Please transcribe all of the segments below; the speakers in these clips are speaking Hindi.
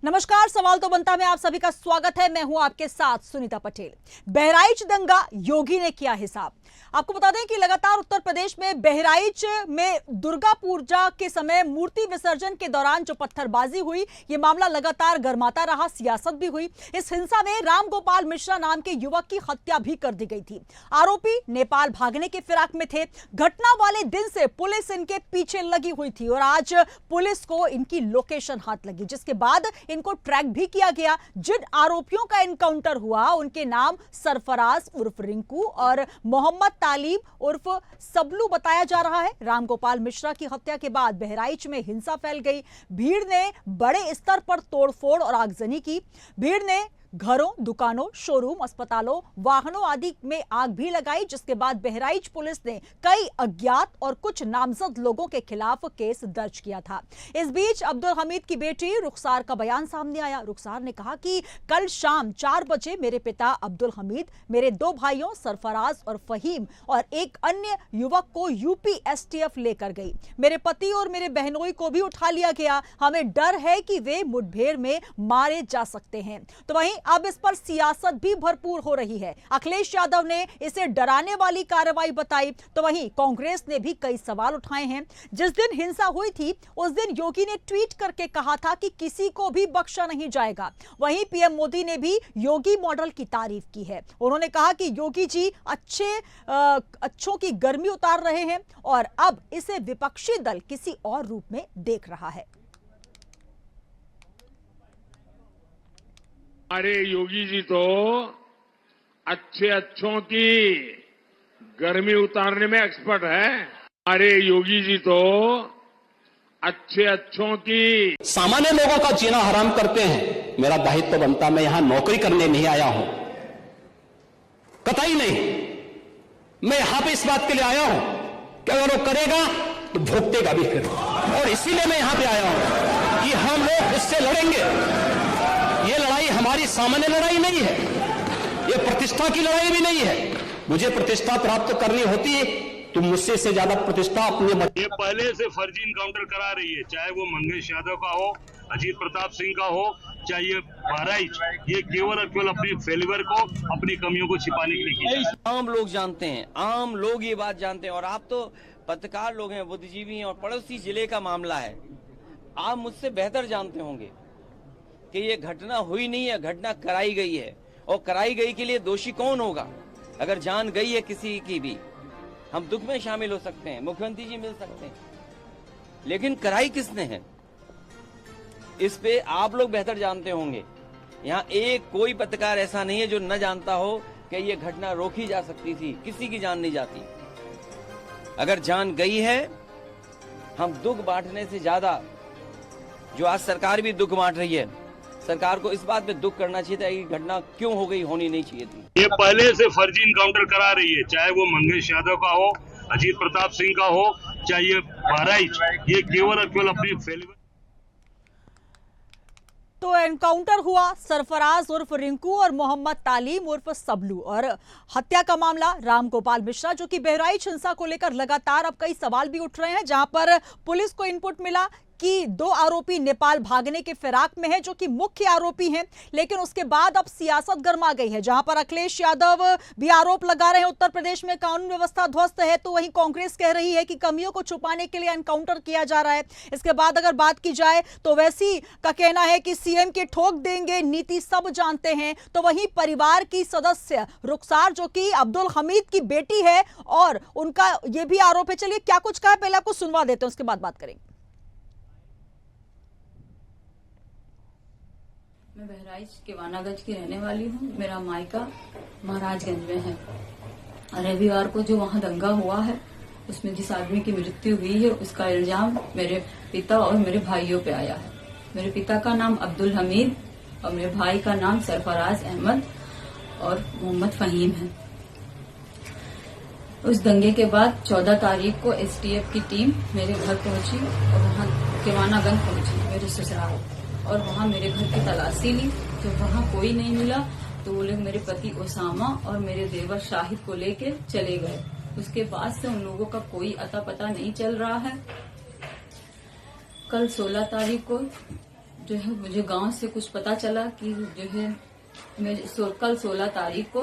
नमस्कार, सवाल तो बनता में आप सभी का स्वागत है। मैं हूं आपके साथ सुनीता पटेल। बहराइच दंगा, योगी ने किया हिसाब। आपको बता दें कि लगातार उत्तर प्रदेश में बहराइच में दुर्गा पूजा के समय मूर्ति विसर्जन के दौरान जो पत्थरबाजी हुई, ये मामला लगातार गर्माता रहा, सियासत भी हुई। इस हिंसा में राम गोपाल मिश्रा नाम के युवक की हत्या भी कर दी गई थी। आरोपी नेपाल भागने के फिराक में थे। घटना वाले दिन से पुलिस इनके पीछे लगी हुई थी और आज पुलिस को इनकी लोकेशन हाथ लगी, जिसके बाद इनको ट्रैक भी किया गया। जिन आरोपियों का एनकाउंटर हुआ उनके नाम सरफराज उर्फ रिंकू और मोहम्मद तालीम उर्फ सबलू बताया जा रहा है। राम गोपाल मिश्रा की हत्या के बाद बहराइच में हिंसा फैल गई। भीड़ ने बड़े स्तर पर तोड़फोड़ और आगजनी की। भीड़ ने घरों, दुकानों, शोरूम, अस्पतालों, वाहनों आदि में आग भी लगाई, जिसके बाद बहराइच पुलिस ने कई अज्ञात और कुछ नामजद लोगों के खिलाफ केस दर्ज किया था। इस बीच अब्दुल हमीद की बेटी रुखसार का बयान सामने आया। रुखसार ने कहा कि कल शाम 4 बजे मेरे पिता अब्दुल हमीद मेरे 2 भाइयों सरफराज और फहीम और एक अन्य युवक को यूपी एसटीएफ लेकर गई। मेरे पति और मेरे बहनोई को भी उठा लिया गया। हमें डर है कि वे मुठभेड़ में मारे जा सकते हैं। तो वहीं अब इस पर सियासत भी भरपूर हो रही है। अखिलेश यादव ने इसे डराने वाली कार्रवाई बताई, तो वहीं कांग्रेस ने भी कई सवाल उठाए हैं। जिस दिन हिंसा हुई थी उस दिन योगी ने ट्वीट करके कहा था कि किसी को भी बख्शा नहीं जाएगा। वहीं पीएम मोदी ने भी योगी मॉडल की तारीफ की है। उन्होंने कहा कि योगी जी अच्छों की गर्मी उतार रहे हैं और अब इसे विपक्षी दल किसी और रूप में देख रहा है। हमारे योगी जी तो अच्छों की गर्मी उतारने में एक्सपर्ट है। हमारे योगी जी तो अच्छों की सामान्य लोगों का जीना हराम करते हैं। मेरा दायित्व तो बनता, मैं यहां नौकरी करने नहीं आया हूं, कतई नहीं। मैं यहां पे इस बात के लिए आया हूं कि अगर वो करेगा तो भुगतेगा भी फिर, और इसीलिए मैं यहां पे आया हूं कि हम लोग उससे लड़ेंगे। ये लड़ाई हमारी सामान्य लड़ाई नहीं है, ये प्रतिष्ठा की लड़ाई भी नहीं है। मुझे प्रतिष्ठा प्राप्त करनी होती तो मुझसे से ज्यादा प्रतिष्ठा अपने ये पहले से फर्जी इनकाउंटर करा रही है, चाहे वो मंगेश यादव का हो, अजीत प्रताप सिंह का हो, चाहे ये बहराइच, ये केवल और केवल अपने फेलिवर को, अपनी कमियों को छिपाने के लिए की। आम लोग जानते हैं, आम लोग ये बात जानते हैं, और आप तो पत्रकार लोग हैं, बुद्धिजीवी हैं, और पड़ोसी जिले का मामला है। आप मुझसे बेहतर जानते होंगे कि ये घटना हुई नहीं है, घटना कराई गई है, और कराई गई के लिए दोषी कौन होगा? अगर जान गई है किसी की भी, हम दुख में शामिल हो सकते हैं, मुख्यमंत्री जी मिल सकते हैं, लेकिन कराई किसने है इस पे आप लोग बेहतर जानते होंगे। यहाँ एक कोई पत्रकार ऐसा नहीं है जो न जानता हो कि ये घटना रोकी जा सकती थी। किसी की जान नहीं जाती। अगर जान गई है, हम दुख बांटने से ज्यादा, जो आज सरकार भी दुख बांट रही है, सरकार को इस बात पे दुख करना चाहिए था कि घटना क्यों हो गई, होनी नहीं चाहिए थी। ये पहले से फर्जी इनकाउंटर करा रही है, चाहे वो मंगेश यादव का हो, अजीत प्रताप सिंह का हो, चाहे ये बहराइच, ये केवल और केवल अपनी फेलिवर। तो एनकाउंटर हुआ सरफराज उर्फ रिंकू और मोहम्मद तालीम उर्फ सबलू, और हत्या का मामला राम गोपाल मिश्रा, जो कि बहराइच हिंसा को लेकर लगातार अब कई सवाल भी उठ रहे हैं, जहां पर पुलिस को इनपुट मिला कि 2 आरोपी नेपाल भागने के फिराक में हैं, जो कि मुख्य आरोपी हैं। लेकिन उसके बाद अब सियासत गर्मा गई है, जहां पर अखिलेश यादव भी आरोप लगा रहे हैं उत्तर प्रदेश में कानून व्यवस्था ध्वस्त है, तो वहीं कांग्रेस कह रही है कि कमियों को छुपाने के लिए एनकाउंटर किया जा रहा है। इसके बाद अगर बात की जाए तो वैसी का कहना है कि सीएम के ठोक देंगे नीति सब जानते हैं। तो वहीं परिवार की सदस्य रुखसार, जो कि अब्दुल हमीद की बेटी है, और उनका यह भी आरोप है। चलिए क्या कुछ कहा पहले आपको सुनवा देते हैं, उसके बाद बात करेंगे। मैं बहराइच के वानागंज की रहने वाली हूँ। मेरा मायका महाराजगंज में है। रविवार को जो वहाँ दंगा हुआ है, उसमें जिस आदमी की मृत्यु हुई है, उसका इल्जाम मेरे पिता और मेरे भाइयों पे आया है। मेरे पिता का नाम अब्दुल हमीद और मेरे भाई का नाम सरफराज अहमद और मोहम्मद फहीम है। उस दंगे के बाद 14 तारीख को एसटीएफ की टीम मेरे घर पहुंची और वहाँ केवानागंज पहुंची, मेरे ससुराल, और वहाँ मेरे घर की तलाशी ली। तो वहाँ कोई नहीं मिला, तो वो लोग मेरे पति ओसामा और मेरे देवर शाहिद को लेके चले गए। उसके बाद से उन लोगों का कोई अता पता नहीं चल रहा है। कल 16 तारीख को जो है मुझे गांव से कुछ पता चला कि जो है कल 16 तारीख को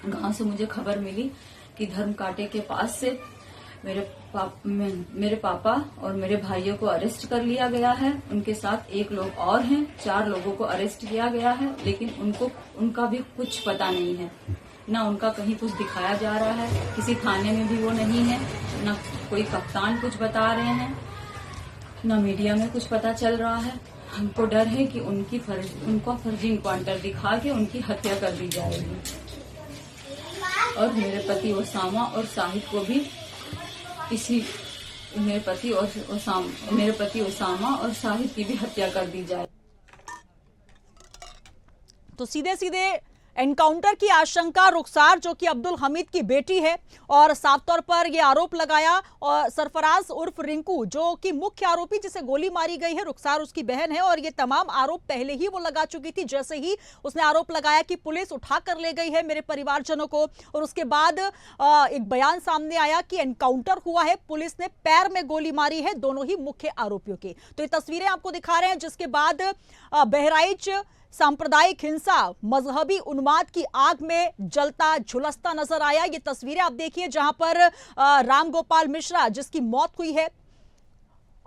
गांव से मुझे खबर मिली कि धर्म कांटे के पास से मेरे पापा और मेरे भाइयों को अरेस्ट कर लिया गया है। उनके साथ एक लोग और हैं, 4 लोगों को अरेस्ट किया गया है, लेकिन उनका भी कुछ पता नहीं है। ना उनका कहीं कुछ दिखाया जा रहा है, किसी थाने में भी वो नहीं है, ना कोई कप्तान कुछ बता रहे हैं, ना मीडिया में कुछ पता चल रहा है। हमको डर है कि उनको फर्जी इनकाउंटर दिखा के उनकी हत्या कर दी जाएगी और मेरे पति ओसामा और साहिद को भी मेरे पति ओसामा और साहिद की भी हत्या कर दी जाए। तो सीधे सीधे एनकाउंटर की आशंका रुखसार जो कि अब्दुल हमीद की बेटी है और साफ तौर पर यह आरोप लगाया, और सरफराज उर्फ रिंकू जो कि मुख्य आरोपी जिसे गोली मारी गई है, रुखसार उसकी बहन है और ये तमाम आरोप पहले ही वो लगा चुकी थी। जैसे ही उसने आरोप लगाया कि पुलिस उठा कर ले गई है मेरे परिवारजनों को, और उसके बाद एक बयान सामने आया कि एनकाउंटर हुआ है, पुलिस ने पैर में गोली मारी है दोनों ही मुख्य आरोपियों की। तो ये तस्वीरें आपको दिखा रहे हैं जिसके बाद बहराइच सांप्रदायिक हिंसा मजहबी उन्माद की आग में जलता झुलसता नजर आया। ये तस्वीरें आप देखिए जहां पर राम गोपाल मिश्रा जिसकी मौत हुई है।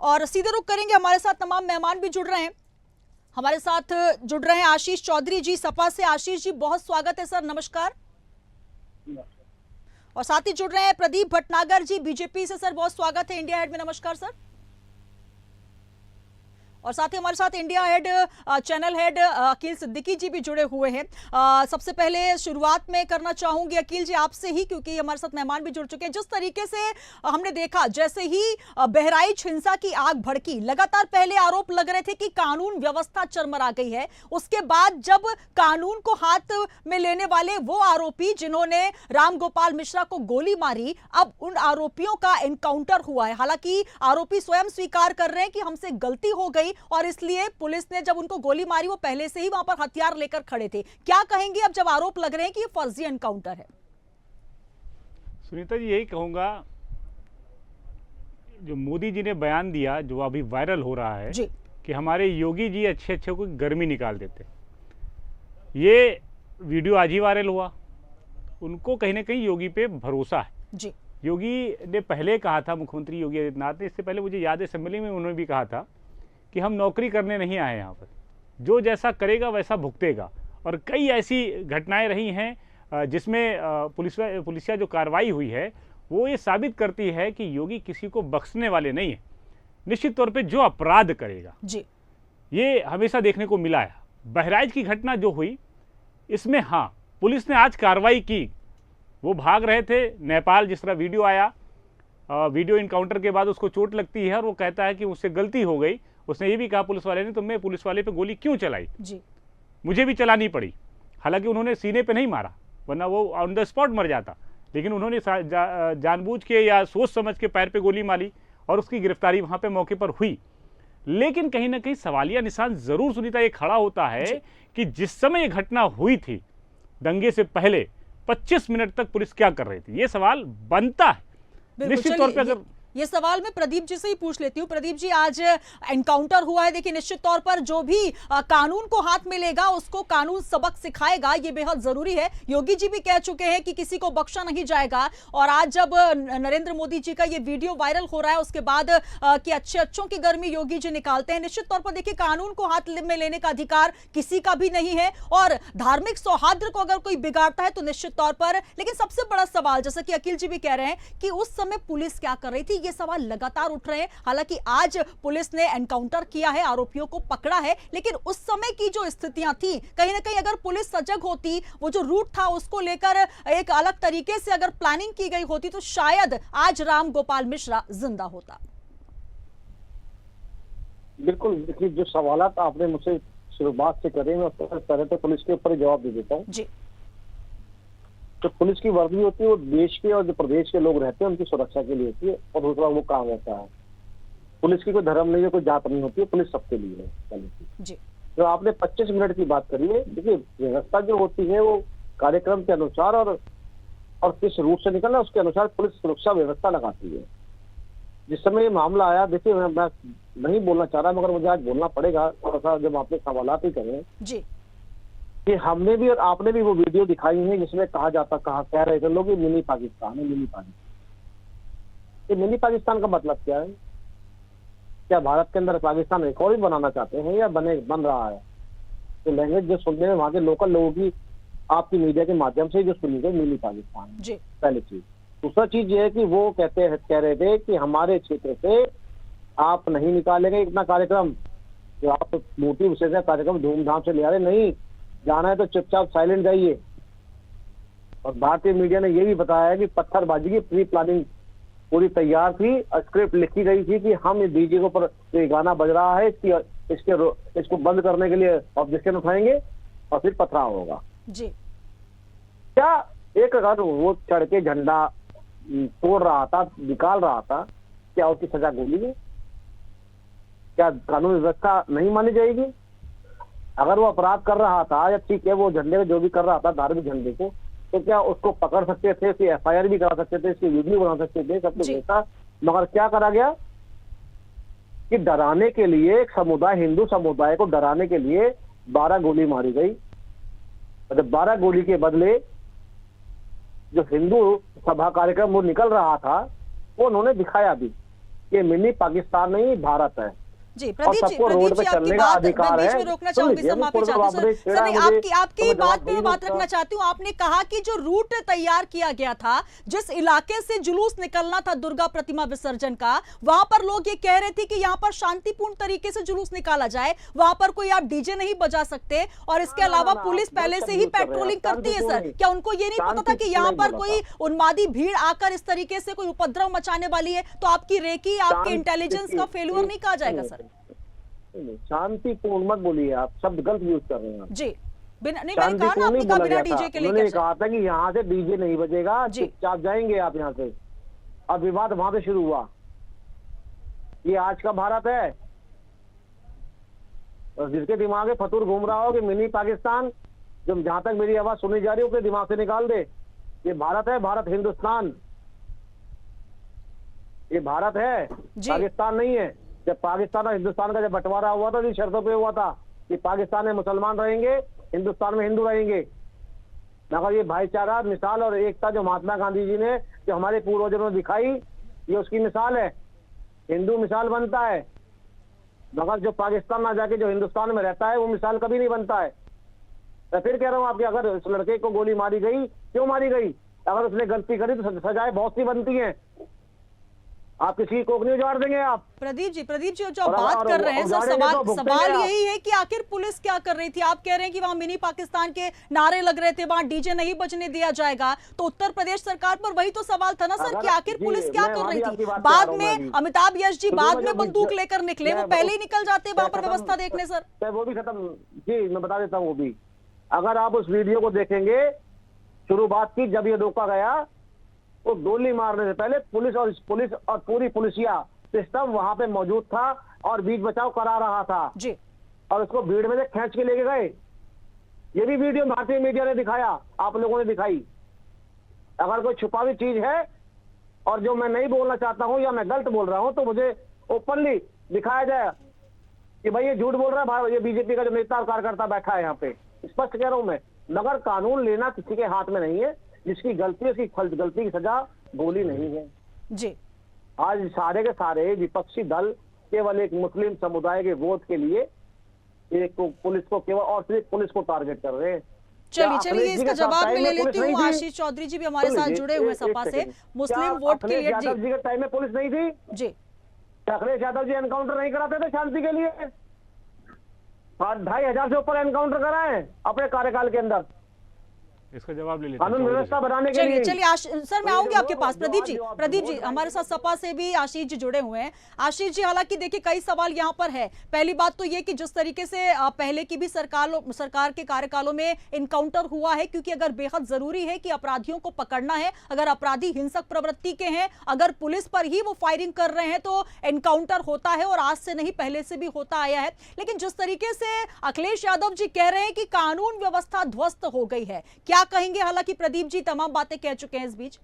और सीधे रुख करेंगे, हमारे साथ तमाम मेहमान भी जुड़ रहे हैं। हमारे साथ जुड़ रहे हैं आशीष चौधरी जी सपा से। आशीष जी बहुत स्वागत है सर, नमस्कार। और साथ ही जुड़ रहे हैं प्रदीप भटनागर जी बीजेपी से। सर बहुत स्वागत है इंडिया हेड में, नमस्कार सर। और साथ ही हमारे साथ India head channel head Akeel Siddiqui ji भी जुड़े हुए हैं। सबसे पहले शुरुआत में करना चाहूंगी अकील जी आपसे ही, क्योंकि हमारे साथ मेहमान भी जुड़ चुके हैं। जिस तरीके से हमने देखा जैसे ही बहराइच हिंसा की आग भड़की, लगातार पहले आरोप लग रहे थे कि कानून व्यवस्था चरमरा गई है, उसके बाद जब कानून को हाथ में लेने वाले वो आरोपी जिन्होंने राम गोपाल मिश्रा को गोली मारी, अब उन आरोपियों का एनकाउंटर हुआ है। हालांकि आरोपी स्वयं स्वीकार कर रहे हैं कि हमसे गलती हो गई और इसलिए पुलिस ने जब उनको गोली मारी वो पहले से ही वहां पर हथियार लेकर खड़े थे। क्या कहेंगे अब जब आरोप लग रहे हैं कि ये फर्जी एनकाउंटर है? सुनीता जी यही कहूंगा, जो मोदी जी ने बयान दिया जो अभी वायरल हो रहा है जी। कि हमारे योगी जी अच्छे अच्छे को गर्मी निकाल देते, ये वीडियो आज ही वायरल हुआ। उनको कहीं ना कहीं योगी पे भरोसा है जी। योगी ने पहले कहा था, मुख्यमंत्री योगी आदित्यनाथ ने, इससे पहले मुझे याद है असेंबली में उन्होंने भी कहा था कि हम नौकरी करने नहीं आए यहाँ पर, जो जैसा करेगा वैसा भुगतेगा। और कई ऐसी घटनाएं रही हैं जिसमें पुलिसिया जो कार्रवाई हुई है वो ये साबित करती है कि योगी किसी को बख्शने वाले नहीं है। निश्चित तौर पे जो अपराध करेगा जी, ये हमेशा देखने को मिला है। बहराइच की घटना जो हुई इसमें हाँ पुलिस ने आज कार्रवाई की। वो भाग रहे थे नेपाल, जिस तरह वीडियो आया, वीडियो इनकाउंटर के बाद उसको चोट लगती है और वो कहता है कि मुझसे गलती हो गई। उसने ये भी कहा पुलिस वाले ने, तुमने पुलिस वाले पे गोली क्यों चलाई जी? मुझे भी चलानी पड़ी। हालांकि उन्होंने सीने पे नहीं मारा, वरना वो ऑन द स्पॉट मर जाता, लेकिन उन्होंने जानबूझ के या सोच समझ के पैर पे गोली मारी और उसकी गिरफ्तारी वहां पे मौके पर हुई। लेकिन कहीं ना कहीं सवालिया निशान जरूर सुनीता ये खड़ा होता है कि जिस समय ये घटना हुई थी दंगे से पहले 25 मिनट तक पुलिस क्या कर रही थी, ये सवाल बनता है। निश्चित तौर पे अगर ये सवाल मैं प्रदीप जी से ही पूछ लेती हूँ। प्रदीप जी, आज एनकाउंटर हुआ है, देखिए निश्चित तौर पर जो भी कानून को हाथ में लेगा उसको कानून सबक सिखाएगा, ये बेहद जरूरी है। योगी जी भी कह चुके हैं कि किसी को बख्शा नहीं जाएगा। और आज जब नरेंद्र मोदी जी का ये वीडियो वायरल हो रहा है उसके बाद कि अच्छे अच्छों की गर्मी योगी जी निकालते हैं, निश्चित तौर पर देखिए कानून को हाथ में लेने का अधिकार किसी का भी नहीं है और धार्मिक सौहार्द को अगर कोई बिगाड़ता है तो निश्चित तौर पर। लेकिन सबसे बड़ा सवाल, जैसा कि अकील जी भी कह रहे हैं कि उस समय पुलिस क्या कर रही थी, ये सवाल लगातार उठ रहे हैं। हालांकि आज पुलिस ने एनकाउंटर किया है, आरोपियों को पकड़ा है, लेकिन उस समय की जो स्थितियां थी, कहीं ना कहीं अगर पुलिस सजग होती, वो जो रूट था उसको लेकर एक अलग तरीके से अगर प्लानिंग की गई होती तो शायद आज राम गोपाल मिश्रा जिंदा होता। बिल्कुल, देखिए जो सवाल आपने मुझसे शुरुआत से करे, मैं पहले तो पुलिस के ऊपर जवाब दे देता हूँ जी। तो पुलिस की वर्दी होती है वो देश के और जो प्रदेश के लोग रहते हैं उनकी सुरक्षा के लिए होती है, और दूसरा वो काम होता है। पुलिस की कोई धर्म नहीं है, कोई जात नहीं होती है, पुलिस सबके लिए है जी। तो आपने 25 मिनट की बात करी है, देखिए व्यवस्था जो होती है वो कार्यक्रम के अनुसार और किस रूट से निकलना उसके अनुसार पुलिस सुरक्षा व्यवस्था लगाती है। जिस समय ये मामला आया, देखिए मैं नहीं बोलना चाह रहा मगर मुझे आज बोलना पड़ेगा थोड़ा सा, जब आपने सवालात ही करें जी, कि हमने भी और आपने भी वो वीडियो दिखाई है जिसमें कह रहे थे लोग ये मिनी पाकिस्तान है, मिनी पाकिस्तान। ये मिनी पाकिस्तान का मतलब क्या है? क्या भारत के अंदर पाकिस्तान एक और ही बनाना चाहते हैं या बन रहा है? तो लैंग्वेज जो सुनने में वहाँ के लोकल लोगों की आपकी मीडिया के माध्यम से जो सुनी गई मिनी पाकिस्तान जी। पहली चीज। दूसरा चीज ये है कि वो कह रहे थे कि हमारे क्षेत्र से आप नहीं निकालेंगे इतना कार्यक्रम, जो आप मोटी विशेष कार्यक्रम धूमधाम से ले आ रहे, नहीं जाना है तो चुपचाप साइलेंट जाइए। और भारतीय मीडिया ने ये भी बताया कि पत्थरबाजी की प्री प्लानिंग पूरी तैयार थी, स्क्रिप्ट लिखी गई थी कि हम इस डीजे के ऊपर ये गाना बज रहा है, इसको बंद करने के लिए ऑब्जेक्शन उठाएंगे और फिर पथराव होगा जी। क्या एक अगर वो चढ़ के झंडा तोड़ रहा था, निकाल रहा था, क्या उसकी सजा गोली है? क्या कानून व्यवस्था नहीं मानी जाएगी? अगर वो अपराध कर रहा था या ठीक है वो झंडे में जो भी कर रहा था धार्मिक झंडे को, तो क्या उसको पकड़ सकते थे, उसकी FIR भी करा सकते थे, इसकी वीडियो बना सकते थे, सब कुछ होता। मगर क्या करा गया कि डराने के लिए एक समुदाय, हिंदू समुदाय को डराने के लिए 12 गोली मारी गई। मतलब 12 गोली के बदले जो हिंदू सभा कार्यक्रम वो निकल रहा था वो उन्होंने दिखाया भी, ये मिनी पाकिस्तान नहीं भारत है। जी प्रदीप जी, आपकी बात मैं बीच में रोकना चाहूंगी सर, माफी चाहती हूँ सर, नहीं आपकी बात पे मैं बात रखना चाहती हूँ। आपने कहा कि जो रूट तैयार किया गया था, जिस इलाके से जुलूस निकलना था दुर्गा प्रतिमा विसर्जन का, वहां पर लोग ये कह रहे थे कि यहाँ पर शांतिपूर्ण तरीके से जुलूस निकाला जाए, वहां पर कोई आप डीजे नहीं बजा सकते, और इसके अलावा पुलिस पहले से ही पेट्रोलिंग करती है। सर क्या उनको ये नहीं पता था कि यहाँ पर कोई उन्मादी भीड़ आकर इस तरीके से कोई उपद्रव मचाने वाली है? तो आपकी रेकी, आपके इंटेलिजेंस का फेल्यूर नहीं कहा जाएगा सर? शांतिपूर्ण मत बोलिए, आप शब्द गलत यूज कर रहे हैं जी। नहीं मैंने कहा ना, आपने कहा बिना डीजे के लेकर उन्होंने कहा था कि यहाँ से डीजे नहीं बजेगा, चुपचाप जाएंगे आप यहाँ से। अब विवाद वहां पे शुरू हुआ। ये आज का भारत है? और जिसके दिमाग में फतूर घूम रहा हो कि मिनी पाकिस्तान, जो जहां तक मेरी आवाज सुनी जा रही है उसके दिमाग से निकाल दे। ये भारत है, भारत हिंदुस्तान, ये भारत है, पाकिस्तान नहीं है। जब पाकिस्तान और हिंदुस्तान का जब बंटवारा हुआ था तो शर्तों पे हुआ था कि पाकिस्तान में मुसलमान रहेंगे, हिंदुस्तान में हिंदू रहेंगे। मगर ये भाईचारा, मिसाल और एकता जो महात्मा गांधी जी ने, जो हमारे पूर्वजों ने दिखाई, ये उसकी मिसाल है। हिंदू मिसाल बनता है, मगर जो पाकिस्तान ना जाके जो हिंदुस्तान में रहता है वो मिसाल कभी नहीं बनता है। मैं फिर कह रहा हूँ आपकी, अगर उस लड़के को गोली मारी गई, क्यों मारी गई? अगर उसने गलती करी तो सजाएं बहुत सी बनती हैं। आप किसी को नहीं उजाड़ देंगे आप? प्रदीप जी जो बात कर रहे हैं सर, सवाल यही है कि आखिर पुलिस क्या कर रही थी? आप कह रहे हैं कि वहां मिनी पाकिस्तान के नारे लग रहे थे, वहां डीजे नहीं बजने दिया जाएगा, तो उत्तर प्रदेश सरकार पर वही तो सवाल था ना सर कि आखिर पुलिस क्या कर रही थी? बाद में अमिताभ यश जी बाद में बंदूक लेकर निकले, वो पहले ही निकल जाते वहां पर व्यवस्था देखने। सर वो भी खत्म जी, मैं बता देता हूँ वो भी। अगर आप उस वीडियो को देखेंगे, शुरुआत की जब ये रोका गया तो गोली मारने से पहले पुलिस और पूरी पुलिसिया सिस्टम वहां पे मौजूद था और बीच बचाव करा रहा था जी। और उसको भीड़ में से खींच के लेके गए। ये भी वीडियो भारतीय मीडिया ने दिखाया, आप लोगों ने दिखाई। अगर कोई छुपा हुई चीज है और जो मैं नहीं बोलना चाहता हूं या मैं गलत बोल रहा हूं तो मुझे ओपनली दिखाया जाए कि भाई ये झूठ बोल रहा है, ये बीजेपी का जो नेता और कार्यकर्ता बैठा है यहाँ पे। स्पष्ट कह रहा हूं मैं, मगर कानून लेना किसी के हाथ में नहीं है। जिसकी गलती है उसकी गलती की सजा गोली नहीं है जी। आज सारे के सारे विपक्षी दल केवल एक मुस्लिम समुदाय के वोट के लिए एक पुलिस को केवल और सिर्फ पुलिस को टारगेट कर रहे हैं। चलिए इसका जबाब मैं ले लेती हूँ। आशीष चौधरी जी भी हमारे साथ जुड़े हुए सपा से, मुस्लिम वोट के लिए। यादव जी के टाइम में पुलिस नहीं थी जी? अखिलेश यादव जी एनकाउंटर नहीं कराते थे शांति के लिए? 2500 से ऊपर एनकाउंटर कराए अपने कार्यकाल के अंदर। इसका जवाब ले लेते हैं। कानून व्यवस्था बनाने के लिए। चलिए सर मैं आऊंगी आपके पास। प्रदीप जी हमारे साथ सपा से भी आशीष जी जुड़े हुए हैं। आशीष जी, हालांकि देखिए कई सवाल यहाँ पर है। पहली बात तो ये कि जिस तरीके से पहले की भी सरकार के कार्यकालों में इनकाउंटर हुआ है, क्योंकि अगर बेहद जरूरी है कि अपराधियों को पकड़ना है, अगर अपराधी हिंसक प्रवृत्ति के हैं, अगर पुलिस पर ही वो फायरिंग कर रहे हैं तो एनकाउंटर होता है, और आज से नहीं पहले से भी होता आया है। लेकिन जिस तरीके से अखिलेश यादव जी कह रहे हैं कि कानून व्यवस्था ध्वस्त हो गई है, क्या कहेंगे? हालांकि प्रदीप जी तमाम बातें कह चुके हैं इस बीच।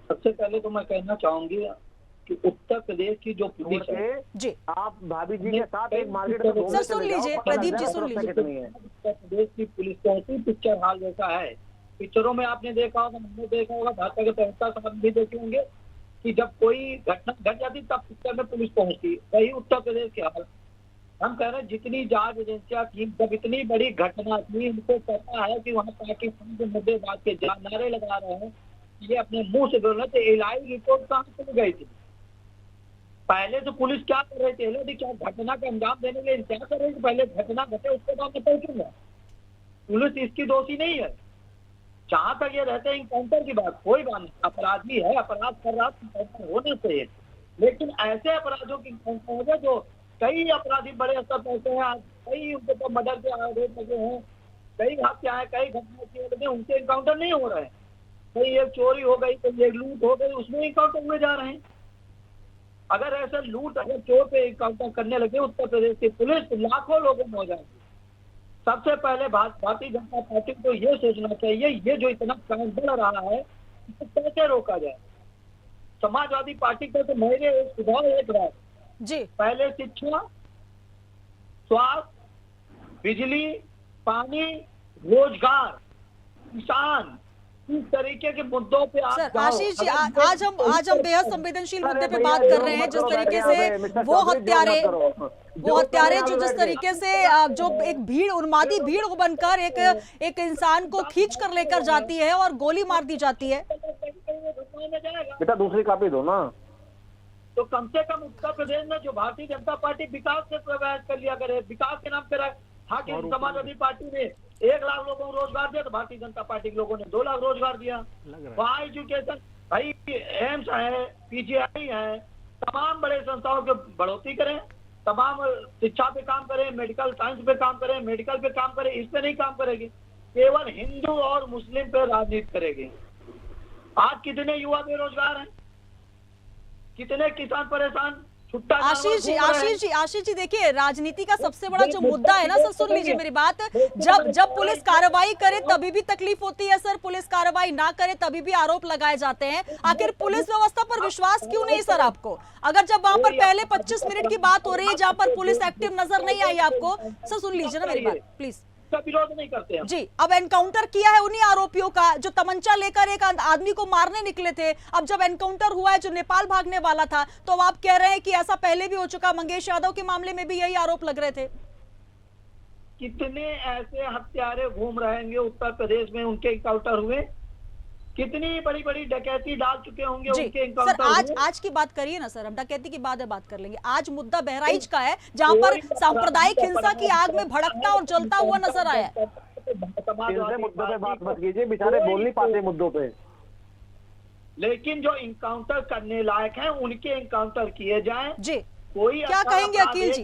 सबसे पहले तो मैं कहना चाहूंगी कि उत्तर प्रदेश की जो पुलिस है, जी आप भाभी जी के साथ एक मार्केट में सर सुन लीजिए, प्रदीप जी सुन लीजिए। उत्तर प्रदेश की पुलिस तो ऐसी पिक्चर हाल जैसा है। पिक्चरों में आपने देखा होगा, हमने देखा होगा, भाजपा के प्रवक्ता साहब भी देखे होंगे कि जब कोई घटना घट जाती तब पिक्चर में पुलिस पहुंचती। वही उत्तर प्रदेश के हाल। हम कह रहे हैं जितनी जांच एजेंसियां की, जब इतनी बड़ी घटना थी, इनको पता है कि वहाँ पाकिस्तान के मुद्दे बात के नारे लगा रहे हैं, ये अपने मुंह से बोल रहे थे। एलआई रिपोर्ट कहाँ से गई थी? पहले तो पुलिस क्या कर रही थी? क्या घटना का अंजाम देने के लिए क्या कर रही थी? पहले घटना घटे उसके बाद मैं पहुंचूंगा। पुलिस इसकी दोषी नहीं है। जहां तक ये रहते हैं इनकाउंटर की बात, कोई बात नहीं, अपराधी है, अपराध कर रहा तो होना चाहिए, लेकिन ऐसे अपराधों की इनकाउंटर जो कई अपराधी बड़े स्तर पर होते हैं, कई उनके तो मर्डर के आरोप लगे हैं, कई हत्याएं, कई घटनाएं लगे, उनके इनकाउंटर नहीं हो रहे हैं। कई एक चोरी हो गई, कई एक लूट हो गई, उसमें इनकाउंटर हुए जा रहे हैं। अगर ऐसे लूट अगर चोर पे इनकाउंटर करने लगे उत्तर प्रदेश की पुलिस, लाखों लोगों में हो जाएगी। सबसे पहले भारतीय जनता पार्टी को ये सोचना चाहिए, ये जो इतना क्राइम बढ़ रहा है इसे कैसे रोका जाए। समाजवादी पार्टी को तो मेरे सुझाव एक बात जी, पहले शिक्षा, स्वास्थ्य, बिजली, पानी, रोजगार, किसान, इस तरीके के मुद्दों पे आप सर जाओ। आशीष जी, आज हम बेहद संवेदनशील मुद्दे पे बात कर रहे हैं। जिस तरीके से वो हत्यारे जो जिस तरीके से जो एक भीड़, उन्मादी भीड़ बनकर एक इंसान को खींच कर लेकर जाती है और गोली मार दी जाती है। बेटा दूसरी कॉपी दो ना। तो कम से कम उत्तर प्रदेश में जो भारतीय जनता पार्टी विकास से प्रयास कर लिया करे, विकास के नाम पे था कि समाजवादी पार्टी ने 1 लाख लोगों को रोजगार दिया, तो भारतीय जनता पार्टी के लोगों ने 2 लाख रोजगार दिया। वहाँ एजुकेशन, भाई एम्स है, पीजीआई है, तमाम बड़े संस्थाओं की बढ़ोतरी करें, तमाम शिक्षा पे काम करें, मेडिकल साइंस पे काम करें, मेडिकल पे काम करें। इस पे नहीं काम करेगी, केवल हिंदू और मुस्लिम पे राजनीति करेगी। आज कितने युवा बेरोजगार हैं, कितने किसान परेशान। आशीष जी देखिए, राजनीति का सबसे बड़ा जो मुद्दा है ना सर, सुन लीजिए मेरी बात, जब पुलिस कार्रवाई करे तभी भी तकलीफ होती है सर, पुलिस कार्रवाई ना करे तभी भी आरोप लगाए जाते हैं। आखिर पुलिस व्यवस्था पर विश्वास क्यों नहीं सर आपको? अगर जब वहां पर पहले 25 मिनट की बात हो रही है जहां पर पुलिस एक्टिव नजर नहीं आई आपको, सर सुन लीजिए ना मेरी बात प्लीज। विरोध नहीं करते हैं जी। अब एनकाउंटर किया है उन्हीं आरोपियों का जो तमंचा लेकर एक आदमी को मारने निकले थे। अब जब एनकाउंटर हुआ है जो नेपाल भागने वाला था, तो अब आप कह रहे हैं कि ऐसा पहले भी हो चुका। मंगेश यादव के मामले में भी यही आरोप लग रहे थे। कितने ऐसे हत्यारे घूम रहेंगे उत्तर प्रदेश में, उनके एनकाउंटर हुए। कितनी बड़ी बड़ी डकैती डाल चुके होंगे उनके एनकाउंटर। सर आज की बात करिए ना सर, हम डकैती की बाद बात कर लेंगे। आज मुद्दा बहराइच का है जहां पर सांप्रदायिक हिंसा की आग में भड़कता और जलता हुआ नजर आया। मुद्दों पे बात मत कीजिए, बेचारे बोल नहीं पाते मुद्दों पे। लेकिन जो इनकाउंटर करने लायक हैं उनके इनकाउंटर किए जाएं। जी, कोई क्या कहेंगे अकील जी?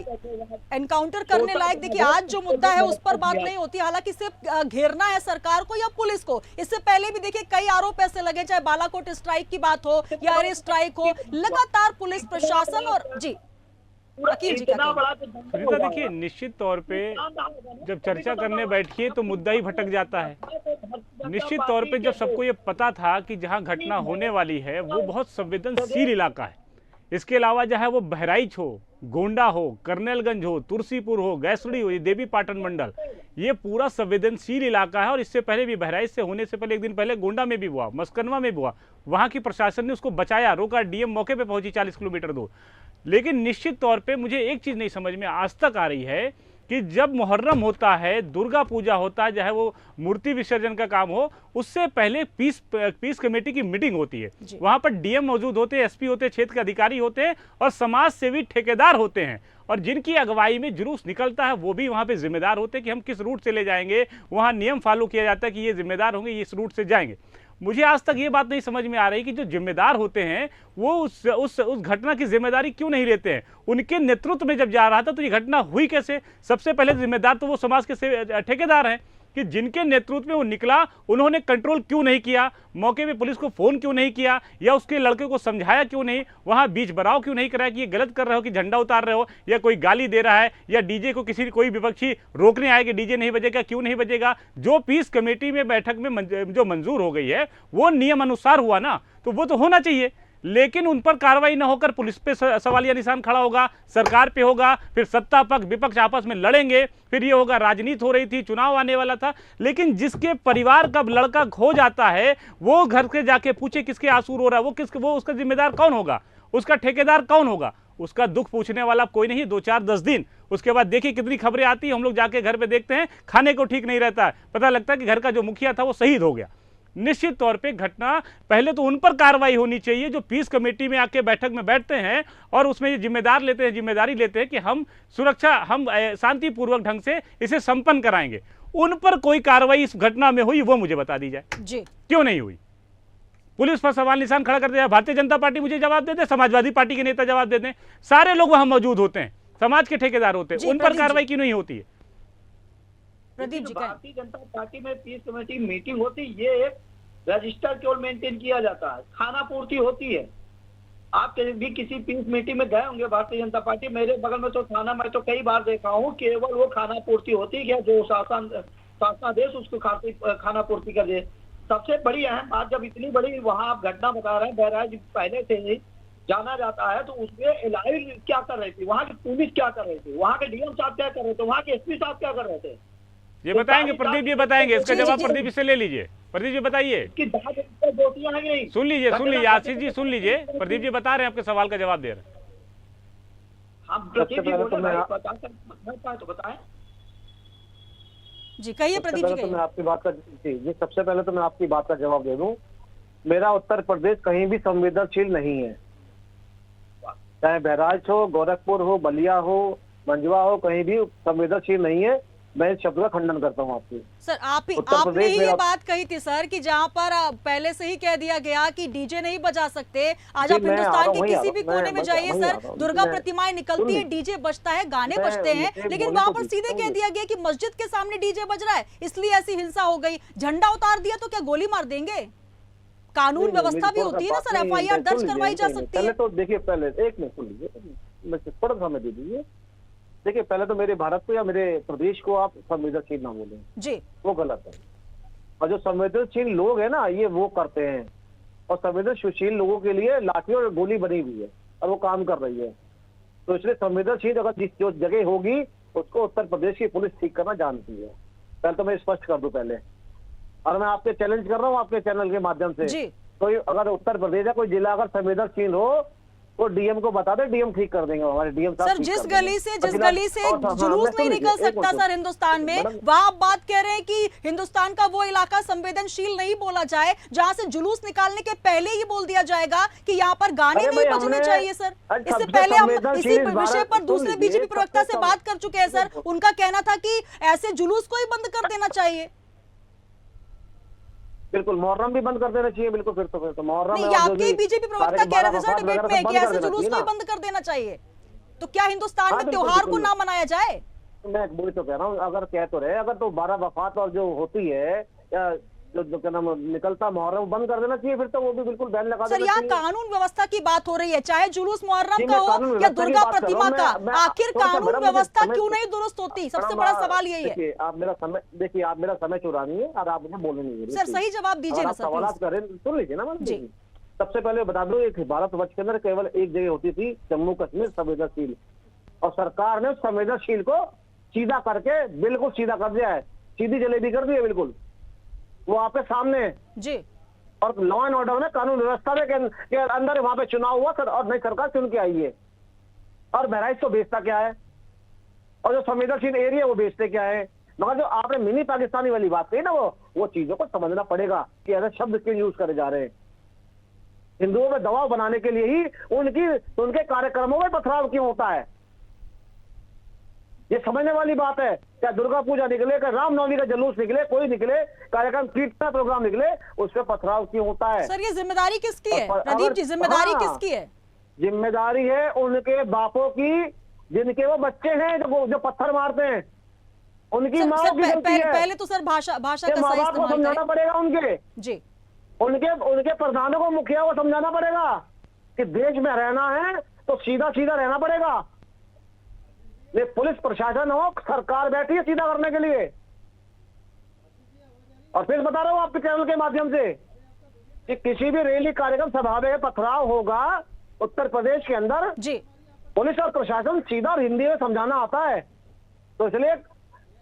एनकाउंटर करने लायक, देखिए आज जो मुद्दा है उस पर बात नहीं होती, हालांकि सिर्फ घेरना है सरकार को या पुलिस को। इससे पहले भी देखिए कई आरोप ऐसे लगे, चाहे बालाकोट स्ट्राइक की बात हो या एयर स्ट्राइक हो, लगातार पुलिस प्रशासन और जी अकील जी सुनीता, देखिए निश्चित तौर पे जब चर्चा करने बैठिए तो मुद्दा ही भटक जाता है। निश्चित तौर पे जब सबको ये पता था कि जहां घटना होने वाली है वो बहुत संवेदनशील इलाका है, इसके अलावा चाहे वो बहराइच हो, गोंडा हो, कर्नलगंज हो, तुलसीपुर हो, गैसड़ी हो, ये देवी पाटन मंडल, ये पूरा संवेदनशील इलाका है। और इससे पहले भी बहराइच से होने से पहले एक दिन पहले गोंडा में भी हुआ, मस्कनवा में भी हुआ, वहाँ की प्रशासन ने उसको बचाया, रोका, डीएम मौके पे पहुंची 40 किलोमीटर दूर। लेकिन निश्चित तौर पे मुझे एक चीज़ नहीं समझ में आज तक आ रही है कि जब मुहर्रम होता है, दुर्गा पूजा होता है, चाहे वो मूर्ति विसर्जन का काम हो, उससे पहले पीस कमेटी की मीटिंग होती है। वहाँ पर डीएम मौजूद होते हैं, एसपी होते हैं, क्षेत्र के अधिकारी होते हैं और समाज सेवी ठेकेदार होते हैं, और जिनकी अगुवाई में जुलूस निकलता है वो भी वहाँ पे जिम्मेदार होते हैं कि हम किस रूट से ले जाएंगे। वहाँ नियम फॉलो किया जाता है कि ये जिम्मेदार होंगे, ये इस रूट से जाएंगे। मुझे आज तक ये बात नहीं समझ में आ रही कि जो जिम्मेदार होते हैं वो उस घटना की जिम्मेदारी क्यों नहीं लेते हैं। उनके नेतृत्व में जब जा रहा था तो ये घटना हुई कैसे? सबसे पहले जिम्मेदार तो वो समाज के ठेकेदार हैं, कि जिनके नेतृत्व में वो निकला उन्होंने कंट्रोल क्यों नहीं किया, मौके पे पुलिस को फोन क्यों नहीं किया, या उसके लड़के को समझाया क्यों नहीं, वहां बीच बराव क्यों नहीं कराया कि ये गलत कर रहे हो कि झंडा उतार रहे हो, या कोई गाली दे रहा है, या डीजे को किसी कोई विपक्षी रोकने आए कि डीजे नहीं बजेगा, क्यों नहीं बजेगा। जो पीस कमेटी में बैठक में जो मंजूर हो गई है वो नियम अनुसार हुआ ना, तो वो तो होना चाहिए। लेकिन उन पर कार्रवाई न होकर पुलिस पे सवालिया निशान खड़ा होगा, सरकार पे होगा, फिर सत्ता पक्ष विपक्ष आपस में लड़ेंगे, फिर ये होगा राजनीति हो रही थी, चुनाव आने वाला था। लेकिन जिसके परिवार का लड़का खो जाता है वो घर के जाके पूछे किसके आंसू रो रहा है, वो उसका जिम्मेदार कौन होगा, उसका ठेकेदार कौन होगा, उसका दुख पूछने वाला कोई नहीं। 2 4 10 दिन उसके बाद देखिए कितनी खबरें आती है, हम लोग जाके घर पे देखते हैं, खाने को ठीक नहीं रहता है, पता लगता है कि घर का जो मुखिया था वो शहीद हो गया। निश्चित तौर पे घटना, पहले तो उन पर कार्रवाई होनी चाहिए जो पीस कमेटी में आके बैठक में बैठते हैं और उसमें ये जिम्मेदारी लेते हैं कि हम सुरक्षा, हम शांतिपूर्वक ढंग से इसे संपन्न कराएंगे। उन पर कोई कार्रवाई इस घटना में हुई वो मुझे बता दी जाए जी, क्यों नहीं हुई। पुलिस पर सवाल निशान खड़ा कर दिया, भारतीय जनता पार्टी मुझे जवाब दे दे, समाजवादी पार्टी के नेता जवाब दे दें, सारे लोग वहां मौजूद होते हैं, समाज के ठेकेदार होते हैं, उन पर कार्रवाई क्यों नहीं होती है। प्रदीप जी, भारतीय जनता पार्टी में पीस कमेटी मीटिंग होती, ये एक रजिस्टर केवल मेंटेन किया जाता है, खाना पूर्ति होती है। आप भी किसी पीस मीटिंग में गए होंगे भारतीय जनता पार्टी, मेरे बगल में तो थाना, मैं तो कई बार देखा हूँ, केवल वो खाना पूर्ति होती है, जो शासनादेश उसको खाना पूर्ति कर दे। सबसे बड़ी अहम बात, जब इतनी बड़ी वहाँ आप घटना बता रहे हैं, बहराइच पहले से ही जाना जाता है, तो उसमें एलआई क्या कर रही थी, वहाँ की पुलिस क्या कर रही थी, वहाँ के डीएम साहब क्या कर रहे थे, वहाँ के एसपी साहब क्या कर रहे थे, ये बताएंगे प्रदीप जी, बताएंगे इसका जवाब प्रदीप से ले लीजिए। प्रदीप जी बताइए, सुन लीजिए आशीष जी सुन लीजिए, प्रदीप जी बता रहे हैं, आपके सवाल का जवाब दे रहे हैं। तो बताएं जी, कहिए प्रदीप जी। मैं आपकी बात का जी सबसे पहले तो मैं आपकी बात का जवाब दे दूं, मेरा उत्तर प्रदेश कहीं भी संवेदनशील नहीं है, चाहे बहराइच हो, गोरखपुर हो, बलिया हो, मंझवा हो, कहीं भी संवेदनशील नहीं है। मैं इस शब्द का खंडन करता हूँ आपकी। सर आपने ही ये बात कही थी सर कि जहां पर पहले से ही कह दिया गया कि डीजे नहीं बजा सकते। आज आप हिंदुस्तान के किसी भी कोने में जाइए सर, दुर्गा प्रतिमाएं निकलती है, डीजे बजता है, गाने बजते हैं, लेकिन वहां पर सीधे कह दिया गया कि मस्जिद के सामने डीजे बज रहा है इसलिए ऐसी हिंसा हो गई। झंडा उतार दिया तो क्या गोली मार देंगे? कानून व्यवस्था भी होती है ना सर, FIR दर्ज करवाई जा सकती है। तो देखिए पहले एक मिनट सुन लीजिए, थोड़ा समय दे दीजिए। देखिए पहले तो मेरे भारत को या मेरे प्रदेश को आप संवेदनशील ना बोले जी, वो गलत है। और जो संवेदनशील लोग हैं ना, ये वो करते हैं, और संवेदनशील लोगों के लिए लाठी और गोली बनी हुई है और वो काम कर रही है। तो इसलिए संवेदनशील अगर जिस जो जगह होगी उसको उत्तर प्रदेश की पुलिस ठीक करना जानती है। पहले तो मैं स्पष्ट कर दूं पहले, और मैं आपके चैलेंज कर रहा हूँ आपके चैनल के माध्यम से, कोई अगर उत्तर प्रदेश या कोई जिला अगर संवेदनशील हो वो डीएम को बता दे, डीएम ठीक कर देंगे। हमारे डीएम साहब सर जिस गली से जुलूस नहीं निकल सकता सर हिंदुस्तान में, वहाँ आप बात कह रहे हैं कि हिंदुस्तान का वो इलाका संवेदनशील नहीं बोला जाए जहाँ से जुलूस निकालने के पहले ही बोल दिया जाएगा कि यहाँ पर गाने नहीं बजने चाहिए। सर इससे पहले हम इसी विषय पर दूसरे बीजेपी प्रवक्ता से बात कर चुके हैं सर, उनका कहना था कि ऐसे जुलूस को ही बंद कर देना चाहिए। बिल्कुल, मुहर्रम भी बंद कर देना चाहिए। बिल्कुल, फिर तो मुहर्रम नहीं, आपके बीजेपी प्रवक्ता कह रहे थे सर डिबेट में कि ऐसे जुलूस को ही बंद कर देना चाहिए। तो क्या हिंदुस्तान में त्योहार को ना मनाया जाए? मैं वही तो कह रहा हूँ, अगर कह तो रहे, अगर तो 12 वफात और जो होती है या जो क्या नाम निकलता मुहर्रम बंद कर देना चाहिए, फिर तो वो भी बिल्कुल बैन लगा देना चाहिए। सर यहाँ कानून व्यवस्था की बात हो रही है, चाहे जुलूस मुहर्रम का हो या दुर्गा प्रतिमा का, आखिर कानून व्यवस्था क्यों नहीं दुरुस्त होती? सबसे बड़ा सवाल यही है। आप मेरा समय चुरा नहीं है और आप मुझे बोलने नहीं दे रही। सर सही जवाब दीजिए ना सर, सवाल करें सुन लीजिए ना मैडम जी। सबसे पहले बता दो, एक भारतवर्ष के अंदर केवल एक जगह होती थी जम्मू कश्मीर संवेदनशील, और सरकार ने संवेदनशील को सीधा करके बिल्कुल सीधा कर दिया है, सीधी जलेबी कर दी है बिल्कुल, वो आपके सामने जी। और लॉ एंड ऑर्डर में कानून व्यवस्था में के अंदर वहां पे चुनाव हुआ सर, और नई सरकार चुन के आई है, और बहराइच को बेचता क्या है, और जो संवेदनशील एरिया वो बेचते क्या है। मगर जो आपने मिनी पाकिस्तानी वाली बात कही ना, वो चीजों को समझना पड़ेगा कि ऐसे शब्द क्यों यूज करे जा रहे हैं। हिंदुओं में दबाव बनाने के लिए ही उनके कार्यक्रमों में पथराव क्यों होता है, ये समझने वाली बात है। क्या दुर्गा पूजा निकले, क्या रामनवमी का जुलूस निकले, कोई निकले कार्यक्रम, कीर्तन प्रोग्राम निकले, उस पर पथराव क्यों होता है? सर ये जिम्मेदारी किसकी है प्रदीप जी, जिम्मेदारी किसकी है? जिम्मेदारी है उनके बापों की, जिनके वो बच्चे हैं जो पत्थर मारते हैं, उनकी सर, माँ सर, की गलती है। पहले तो सर भाषा का सही माँ बाप को इस्तेमाल समझाना करें। पड़ेगा उनके जी उनके प्रधानों को, मुखिया को समझाना पड़ेगा कि देश में रहना है तो सीधा सीधा रहना पड़ेगा। ये पुलिस प्रशासन हो, सरकार बैठी है सीधा करने के लिए। और फिर बता रहा हूं आपके चैनल के माध्यम से कि किसी भी रैली कार्यक्रम सभा में पथराव होगा उत्तर प्रदेश के अंदर, जी पुलिस और प्रशासन सीधा और हिंदी में समझाना आता है। तो इसलिए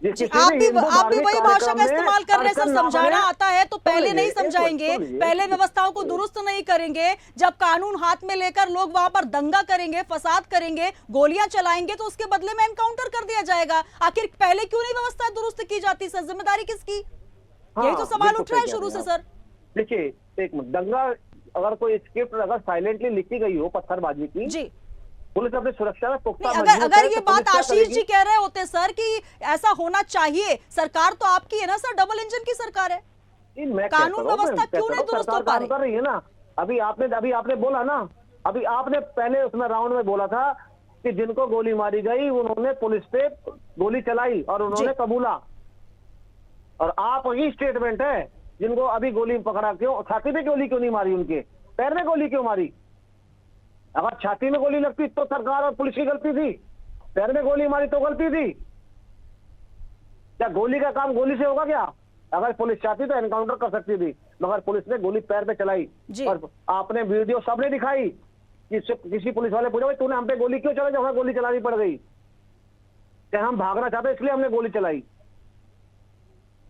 जी, आप भी वही भाषा का इस्तेमाल कर रहे हैं सर। समझाना आता है तो पहले नहीं समझाएंगे, पहले व्यवस्थाओं को दुरुस्त नहीं करेंगे, जब कानून हाथ में लेकर लोग वहां पर दंगा करेंगे, फसाद करेंगे, गोलियां चलाएंगे तो उसके बदले में एनकाउंटर कर दिया जाएगा। आखिर पहले क्यों नहीं व्यवस्था दुरुस्त की जाती सर? जिम्मेदारी किसकी? यही तो सवाल उठ रहा है शुरू से सर। देखिए, एक दंगा अगर कोई स्क्रिप्ट अगर साइलेंटली लिखी गई हो पत्थरबाजी की, जी पुलिस अपनी सुरक्षा में पुख्ता अगर ये बात आशीष जी कह रहे होते सर कि ऐसा होना चाहिए, सरकार तो आपकी है ना सर, डबल इंजन की सरकार है, कानून व्यवस्था क्यों नहीं दुरुस्त हो पा रही है ना? अभी आपने बोला ना, अभी आपने पहले उसमें राउंड में बोला था कि जिनको गोली मारी गई उन्होंने पुलिस पे गोली चलाई और उन्होंने कबूला। और आप वही स्टेटमेंट है जिनको अभी गोली पकड़ा, क्यों छाती में गोली क्यों नहीं मारी, उनके पैर में गोली क्यों मारी? अगर छाती में गोली लगती तो सरकार और पुलिस की गलती थी, पैर में गोली मारी तो गलती थी क्या? गोली का काम गोली से होगा क्या? अगर पुलिस चाहती तो एनकाउंटर कर सकती थी, मगर पुलिस ने गोली पैर पे चलाई। और आपने वीडियो सबने दिखाई कि किसी पुलिस वाले पूछा, भाई तूने हम पे गोली क्यों चलाई? जब हमें गोली चलानी पड़ गई, क्या हम भागना चाहते इसलिए हमने गोली चलाई?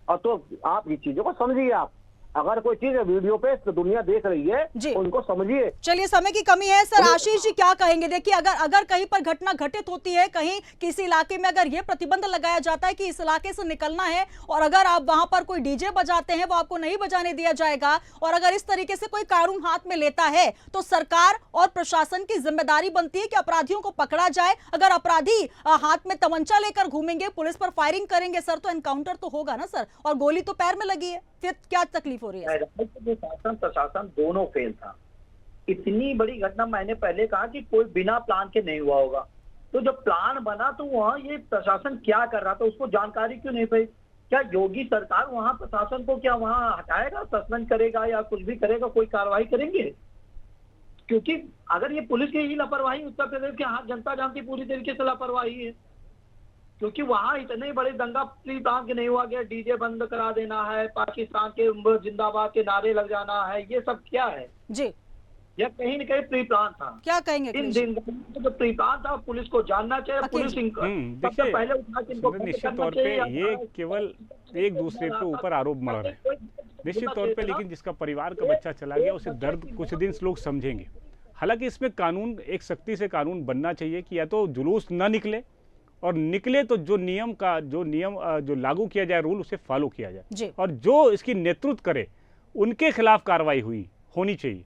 और तो आप ये चीजों को समझिए। आप अगर कोई चीज वीडियो पे तो दुनिया देख रही है, उनको समझिए। चलिए, समय की कमी है सर, आशीष जी क्या कहेंगे? देखिए, अगर कहीं पर घटना घटित होती है, कहीं किसी इलाके में अगर ये प्रतिबंध लगाया जाता है कि इस इलाके से निकलना है, और अगर आप वहां पर कोई डीजे बजाते हैं वो आपको नहीं बजाने दिया जाएगा, और अगर इस तरीके से कोई कानून हाथ में लेता है तो सरकार और प्रशासन की जिम्मेदारी बनती है कि अपराधियों को पकड़ा जाए। अगर अपराधी हाथ में तमंचा लेकर घूमेंगे, पुलिस पर फायरिंग करेंगे सर, तो एनकाउंटर तो होगा ना सर, और गोली तो पैर में लगी है, फिर क्या तकलीफ हो रही है? शासन प्रशासन दोनों फेल था। इतनी बड़ी घटना, मैंने पहले कहा कि कोई बिना प्लान के नहीं हुआ होगा, तो जब प्लान बना तो वहाँ ये प्रशासन क्या कर रहा था उसको जानकारी क्यों नहीं पाई? क्या योगी सरकार वहाँ प्रशासन को क्या वहाँ हटाएगा, सस्पेंड करेगा या कुछ भी करेगा, कोई कार्रवाई करेंगे? क्योंकि अगर ये पुलिस की ही लापरवाही, उत्तर प्रदेश के हाथ जनता जानती पूरी तरीके से लापरवाही है, क्योंकि वहां इतने बड़े दंगा प्री प्लान के नहीं हुआ गया, डीजे बंद करा देना है, पाकिस्तान के जिंदाबाद के नारे लग जाना है, ये सब क्या है जी? यह कहीं न कहीं प्री प्लान था। क्या कहेंगे? इन दिन जो प्री प्लान था, पुलिस को जानना चाहिए, पुलिस सबसे पहले उठा के इनको निश्चित तौर पे ये केवल एक दूसरे के ऊपर आरोप मढ़ रहे हैं निश्चित तौर पे, लेकिन जिसका परिवार का बच्चा चला गया उसे दर्द कुछ दिन लोग समझेंगे। हालांकि इसमें कानून, एक सख्ती से कानून बनना चाहिए कि या तो जुलूस न निकले, और निकले तो जो नियम जो लागू किया जाए, रूल, उसे फॉलो किया जाए, और जो इसकी नेतृत्व करे उनके खिलाफ कार्रवाई होनी चाहिए।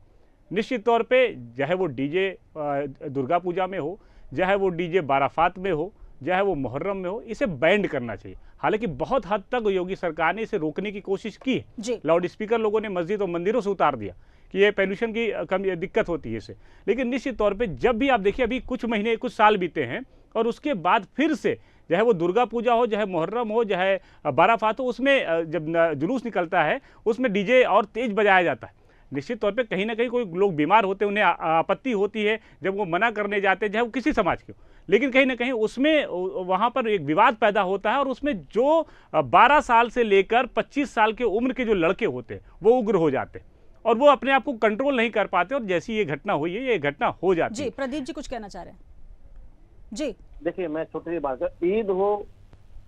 निश्चित तौर पे चाहे वो डीजे दुर्गा पूजा में हो, चाहे वो डीजे बाराफात में हो, चाहे वो मुहर्रम में हो, इसे बैंड करना चाहिए। हालांकि बहुत हद तक योगी सरकार ने इसे रोकने की कोशिश की है। लाउड स्पीकर लोगों ने मस्जिद और मंदिरों से उतार दिया कि ये पॉल्यूशन की कमी दिक्कत होती है इससे। लेकिन निश्चित तौर पे जब भी आप देखिए, अभी कुछ महीने कुछ साल बीते हैं, और उसके बाद फिर से चाहे वो दुर्गा पूजा हो, चाहे मुहर्रम हो, चाहे बाराफात हो, उसमें जब जुलूस निकलता है उसमें डीजे और तेज बजाया जाता है। निश्चित तौर पे कहीं ना कहीं कोई लोग बीमार होते हैं, उन्हें आपत्ति होती है जब वो मना करने जाते हैं, चाहे वो किसी समाज के हो, लेकिन कहीं ना कहीं उसमें वहाँ पर एक विवाद पैदा होता है, और उसमें जो 12 साल से लेकर 25 साल के उम्र के जो लड़के होते हैं वो उग्र हो जाते हैं, और वो अपने आप को कंट्रोल नहीं कर पाते, और जैसी ये घटना हुई है, ये घटना हो जाती है। जी, प्रदीप जी कुछ कहना चाह रहे हैं? जी देखिए, मैं छोटी सी बात है, ईद हो,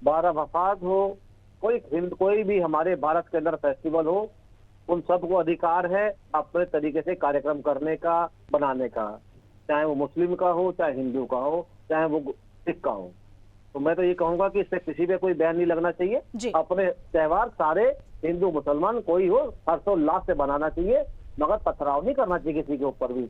बाराफात हो, कोई भी हमारे भारत के अंदर फेस्टिवल हो, उन सबको अधिकार है अपने तरीके से कार्यक्रम करने का, बनाने का, चाहे वो मुस्लिम का हो, चाहे हिंदू का हो, चाहे वो सिख का हो। तो मैं तो ये कहूंगा कि इससे किसी पे कोई बैन नहीं लगना चाहिए। अपने त्योहार सारे हिंदू मुसलमान कोई हो हर्षोल्लास से बनाना चाहिए, मगर पथराव नहीं करना चाहिए किसी के ऊपर भी।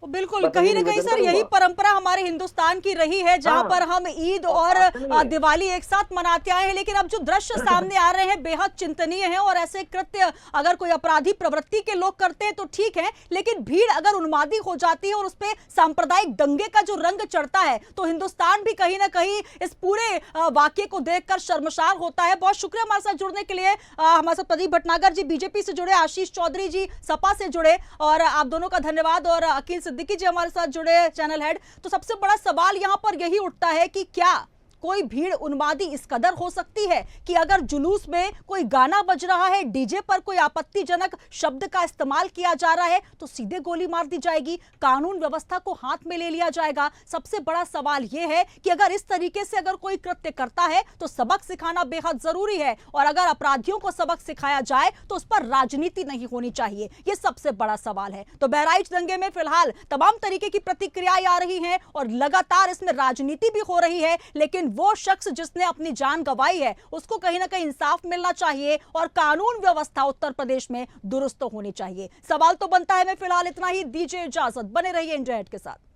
बिल्कुल, कहीं ना कहीं सर यही परंपरा हमारे हिंदुस्तान की रही है, जहां पर हम ईद और दिवाली एक साथ मनाते आए हैं। लेकिन अब जो दृश्य सामने आ रहे हैं बेहद चिंतनीय हैं, और ऐसे कृत्य अगर कोई अपराधी प्रवृत्ति के लोग करते हैं तो ठीक है, लेकिन भीड़ अगर उन्मादी हो जाती है और उस पर सांप्रदायिक दंगे का जो रंग चढ़ता है, तो हिंदुस्तान भी कहीं ना कहीं इस पूरे वाक्य को देखकर शर्मसार होता है। बहुत शुक्रिया हमारे साथ जुड़ने के लिए। हमारे साथ प्रदीप भटनागर जी बीजेपी से जुड़े, आशीष चौधरी जी सपा से जुड़े, और आप दोनों का धन्यवाद। और अकील सिद्दीकी जी हमारे साथ जुड़े, चैनल हेड। तो सबसे बड़ा सवाल यहां पर यही उठता है कि क्या कोई भीड़ उन्मादी इस कदर हो सकती है कि अगर जुलूस में कोई गाना बज रहा है, डीजे पर कोई आपत्तिजनक शब्द का इस्तेमाल किया जा रहा है, तो सीधे गोली मार दी जाएगी, कानून व्यवस्था को हाथ में ले लिया जाएगा? सबसे बड़ा सवाल यह है कि अगर इस तरीके से अगर कोई कृत्य करता है तो सबक सिखाना बेहद जरूरी है, और अगर अपराधियों को सबक सिखाया जाए तो उस पर राजनीति नहीं होनी चाहिए। यह सबसे बड़ा सवाल है। तो बहराइच दंगे में फिलहाल तमाम तरीके की प्रतिक्रियाएं आ रही हैं और लगातार इसमें राजनीति भी हो रही है, लेकिन वो शख्स जिसने अपनी जान गंवाई है उसको कहीं ना कहीं इंसाफ मिलना चाहिए और कानून व्यवस्था उत्तर प्रदेश में दुरुस्त होनी चाहिए। सवाल तो बनता है। मैं फिलहाल इतना ही, दीजिए इजाजत, बने रहिए इंडिया हेड के साथ।